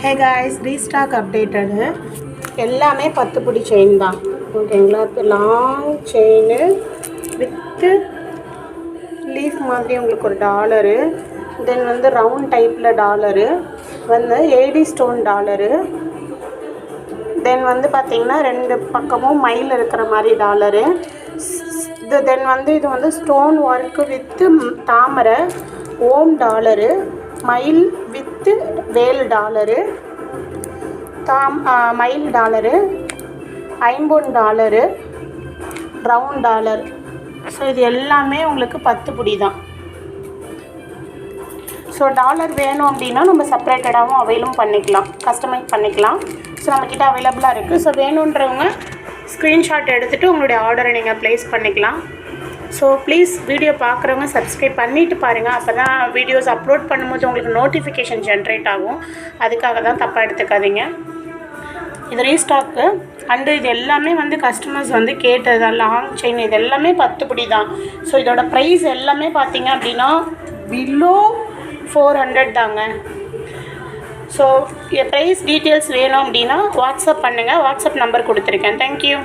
Hey guys, restock updated. எல்லாமே 10 பிடி chain தான், ஓகேங்களா. இப்போ லாங் செயின் வித்து லீஃப் மாதிரி உங்களுக்கு ஒரு டாலரு, தென் வந்து ரவுண்ட் டைப்பில் டாலரு, வந்து ஏடி ஸ்டோன் டாலரு, தென் வந்து பார்த்திங்கன்னா 2 பக்கமும் மயில் இருக்கிற மாதிரி டாலரு, தென் வந்து இது வந்து ஸ்டோன் ஒர்க்கு வித்து தாமரை ஓம் டாலரு, மயில் வித்து வேல் டாலரு, மயில் டாலரு, ஐம்பொன் டாலரு, ரவுண்ட் டாலர். ஸோ இது எல்லாமே உங்களுக்கு 10 பிடி தான். ஸோ டாலர் வேணும் அப்படின்னா நம்ம செப்பரேட்டடாகவும் அவைலும் பண்ணிக்கலாம், கஸ்டமைஸ் பண்ணிக்கலாம். ஸோ நம்மக்கிட்ட அவைலபிளாக இருக்குது. ஸோ வேணுன்றவங்க ஸ்க்ரீன்ஷாட் எடுத்துகிட்டு உங்களுடைய ஆர்டரை நீங்கள் ப்ளேஸ் பண்ணிக்கலாம். ஸோ ப்ளீஸ் வீடியோ பார்க்குறவங்க சப்ஸ்கிரைப் பண்ணிவிட்டு பாருங்கள். அப்போ தான் வீடியோஸ் அப்லோட் பண்ணும்போது உங்களுக்கு நோட்டிஃபிகேஷன் ஜென்ரேட் ஆகும். அதுக்காக தான் தப்பாக எடுத்துக்காதீங்க. இது ரீஸ்டாக்கு அண்டு இது எல்லாமே வந்து கஸ்டமர்ஸ் வந்து கேட்டது தான். லாங் செயின் இது எல்லாமே 10 பிடி தான். ஸோ இதோட ப்ரைஸ் எல்லாமே பார்த்தீங்க அப்படின்னா பிலோ 400 தாங்க. ஸோ ப்ரைஸ் டீட்டெயில்ஸ் வேணும் அப்படின்னா வாட்ஸ்அப் பண்ணுங்கள். வாட்ஸ்அப் நம்பர் கொடுத்துருக்கேன். தேங்க்யூ.